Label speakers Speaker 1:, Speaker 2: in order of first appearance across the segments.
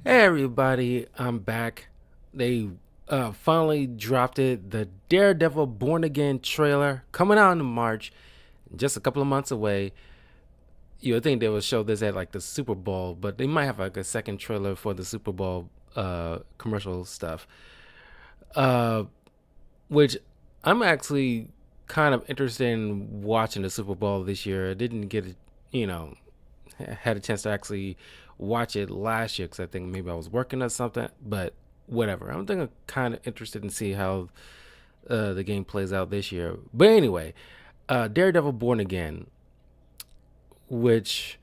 Speaker 1: Hey everybody, I'm back. They finally dropped it. The Daredevil Born Again trailer coming out in March, just a couple of months away. You would think they would show this at like the Super Bowl, but they might have like a second trailer for the Super Bowl commercial stuff. Uh, which I'm actually kind of interested in watching the Super Bowl this year. I didn't get it, you know, had a chance to actually watch it last year because I think maybe I was working on something, but whatever. I'm thinking kind of interested in see how the game plays out this year. But anyway, Daredevil Born Again, which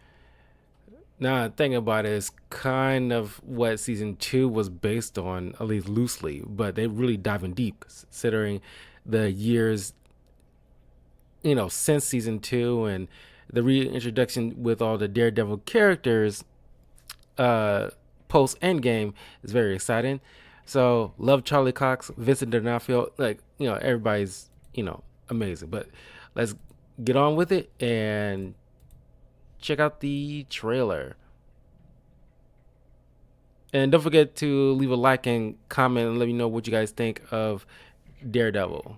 Speaker 1: now I'm thinking about it, is kind of what season two was based on, at least loosely, but they really diving deep considering the years, since season two and the reintroduction with all the Daredevil characters uh post Endgame is very exciting. So love Charlie Cox, Vincent D'Onofrio, everybody's amazing. But let's get on with it and check out the trailer. And don't forget to leave a like and comment and let me know what you guys think of Daredevil.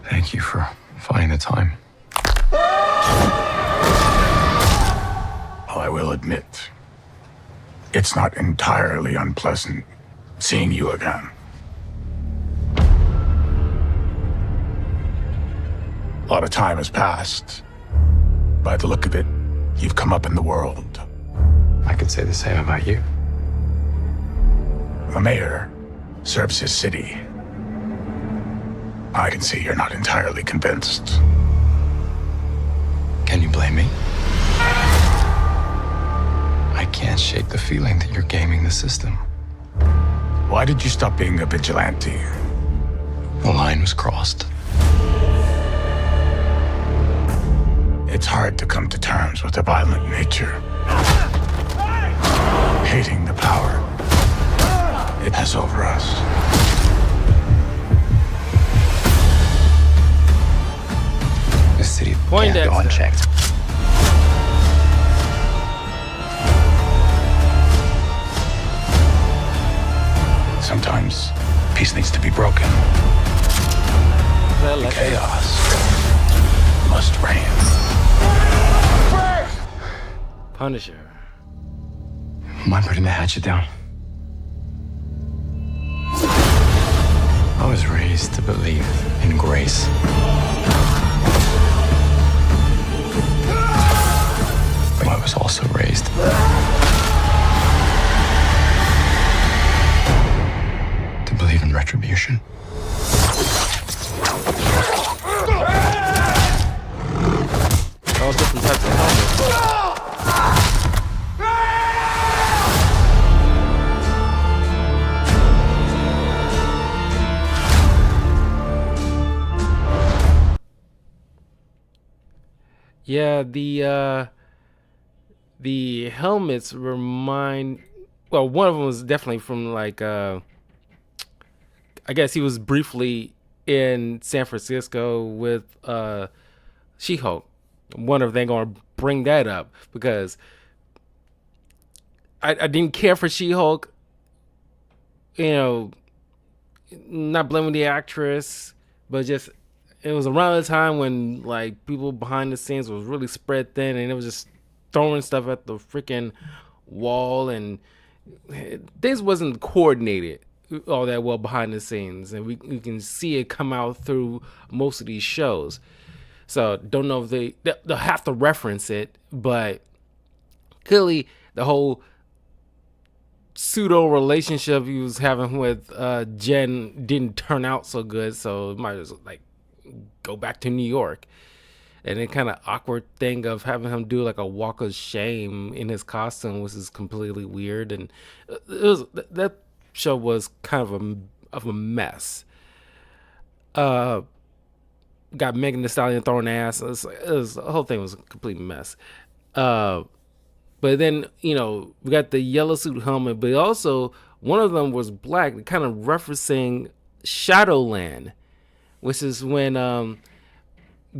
Speaker 2: Thank you for finding the time. Well, I will admit, it's not entirely unpleasant seeing you again. A lot of time has passed. By the look of it, you've come up in the world.
Speaker 3: I could say the same about you.
Speaker 2: The mayor serves his city. I can see you're not entirely convinced.
Speaker 3: Can you blame me? I can't shake the feeling that you're gaming the system.
Speaker 2: Why did you stop being a vigilante?
Speaker 3: The line was crossed.
Speaker 2: It's hard to come to terms with a violent nature. Hating the power it has over us.
Speaker 3: The city
Speaker 1: Point
Speaker 3: can't go
Speaker 1: Dexter.
Speaker 3: unchecked.
Speaker 2: Sometimes peace needs to be broken. Chaos must reign.
Speaker 1: Punisher.
Speaker 3: Mind putting the hatchet down? I was raised to believe in grace. But I was also raised to believe in retribution.
Speaker 1: All different types of helmets. Yeah, the helmets remind. Well, one of them was definitely from I guess he was briefly in San Francisco with She-Hulk. Wonder if they're gonna bring that up because I didn't care for She-Hulk. You know, not blaming the actress, but just it was around the time when like people behind the scenes was really spread thin, and it was just throwing stuff at the freaking wall, and things wasn't coordinated all that well behind the scenes, and we can see it come out through most of these shows. So don't know if they'll have to reference it, but clearly the whole pseudo relationship he was having with Jen didn't turn out so good, so it might as well like go back to New York. And then kind of awkward thing of having him do like a walk of shame in his costume, which is completely weird. And it was that show was kind of a mess. Uh, got Megan Thee Stallion throwing ass. The whole thing was a complete mess. Uh, but then we got the yellow suit helmet, but also one of them was black, kind of referencing Shadowland, which is when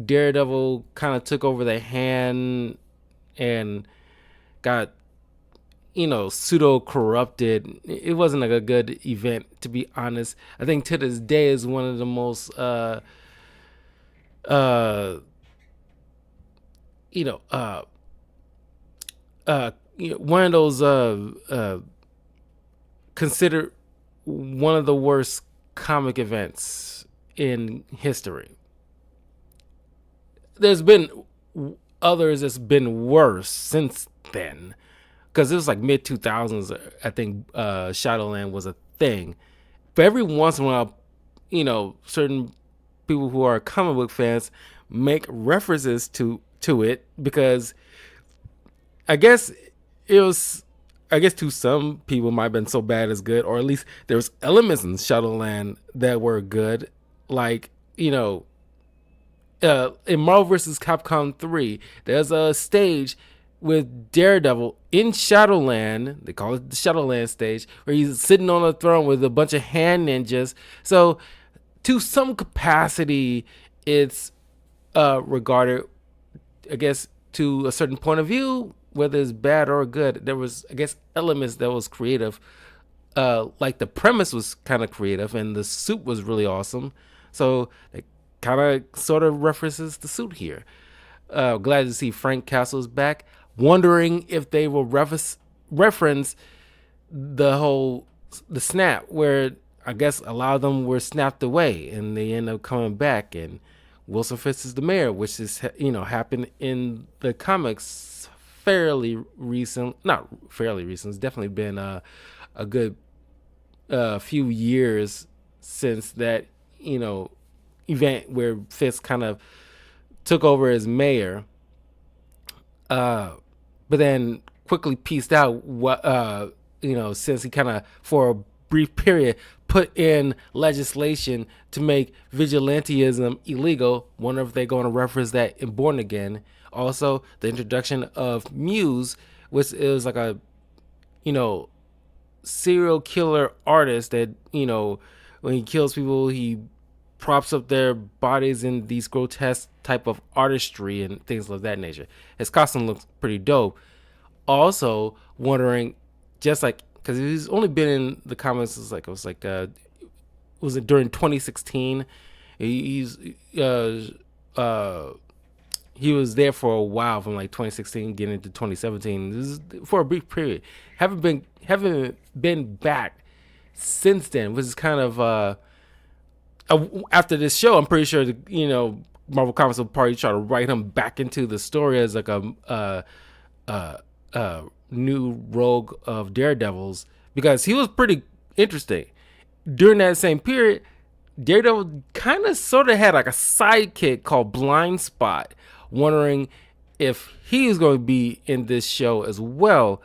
Speaker 1: Daredevil kind of took over the hand and got pseudo corrupted. It wasn't like a good event, to be honest. I think to this day is one of the most uh you know uh one of those considered one of the worst comic events in history. There's been others that's been worse since then, because it was like mid 2000s. I think Shadowland was a thing. But every once in a while, certain people who are comic book fans make references to it, because I guess it was. I guess to some people might have been so bad as good, or at least there was elements in Shadowland that were good, like in Marvel vs. Capcom 3, there's a stage with Daredevil in Shadowland. They call it the Shadowland stage, where he's sitting on a throne with a bunch of hand ninjas. So, to some capacity, it's regarded, I guess, to a certain point of view, whether it's bad or good. There was, I guess, elements that was creative. Like the premise was kind of creative, and the suit was really awesome. So it kind of sort of references the suit here. Glad to see Frank Castle's back. Wondering if they will reference the snap, where I guess a lot of them were snapped away and they end up coming back, and Wilson Fisk is the mayor, which is happened in the comics fairly recent. Not fairly recent. It's definitely been a good few years since that event where Fisk kind of took over as mayor, but then quickly pieced out what since he kind of for a brief period put in legislation to make vigilantism illegal. Wonder if they're going to reference that in Born Again. Also, the introduction of Muse, which is like a serial killer artist that when he kills people, he props up their bodies in these grotesque type of artistry and things of that nature. His costume looks pretty dope. Also wondering, just like, because he's only been in the comics, was it during 2016? He was there for a while, from like 2016 getting into 2017. This is for a brief period. Haven't been back since then, which is kind of after this show, I'm pretty sure Marvel Comics will probably try to write him back into the story as like a new rogue of Daredevils, because he was pretty interesting. During that same period, Daredevil kind of sort of had like a sidekick called Blind Spot. Wondering if he's going to be in this show as well.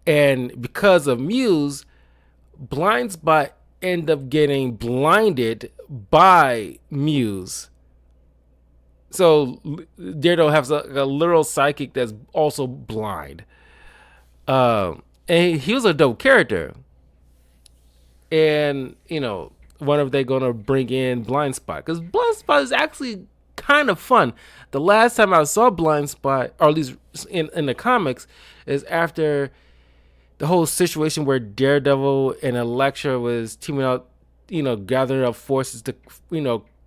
Speaker 1: And because of Muse, Blind Spot end up getting blinded by Muse. So Daredevil has a literal psychic that's also blind. And he was a dope character. And, wonder if they're going to bring in Blind Spot. Because Blind Spot is actually kind of fun. The last time I saw Blind Spot, or at least in the comics, is after the whole situation where Daredevil and Elektra was teaming up, gathering up forces to,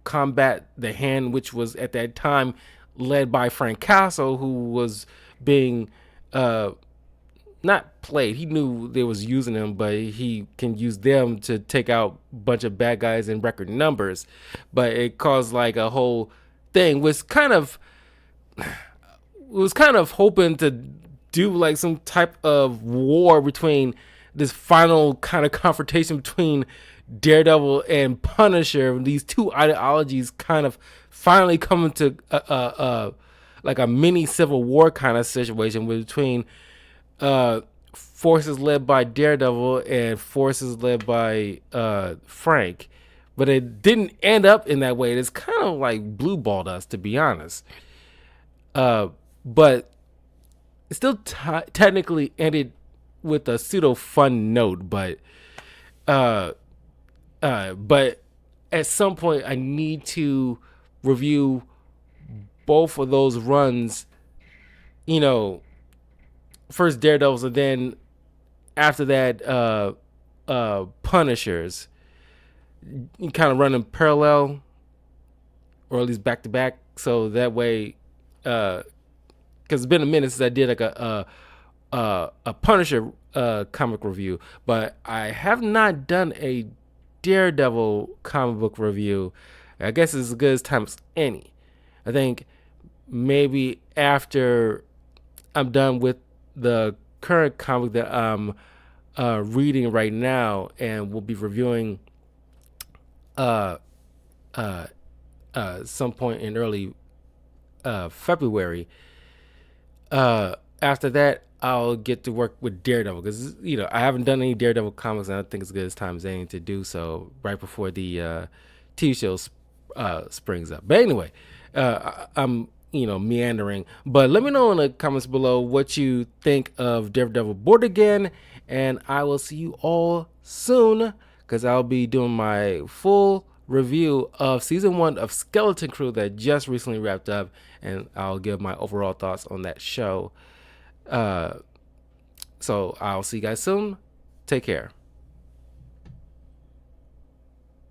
Speaker 1: combat the Hand, which was at that time led by Frank Castle, who was being not played. He knew they was using him, but he can use them to take out a bunch of bad guys in record numbers. But it caused like a whole thing, was kind of hoping to do like some type of war between this final kind of confrontation between Daredevil and Punisher. These two ideologies kind of finally coming to like a mini civil war kind of situation between forces led by Daredevil and forces led by Frank. But it didn't end up in that way. It's kind of like blue balled us, to be honest. But it still technically ended with a pseudo fun note. But at some point, I need to review both of those runs, you know, first Daredevils and then after that, Punishers, you kind of run them parallel or at least back to back, so that way, because it's been a minute since I did like a Punisher comic review, but I have not done a Daredevil comic book review. I guess it's as good as time as any. I think maybe after I'm done with the current comic that I'm reading right now, and we'll be reviewing uh, uh, some point in early February. After that, I'll get to work with Daredevil because I haven't done any Daredevil comics, and I think it's good as time as any to do so right before the TV show springs up. But anyway, I'm meandering. But let me know in the comments below what you think of Daredevil Born Again, and I will see you all soon because I'll be doing my full review of season 1 of Skeleton Crew that just recently wrapped up, and I'll give my overall thoughts on that show. So I'll see you guys soon. Take care.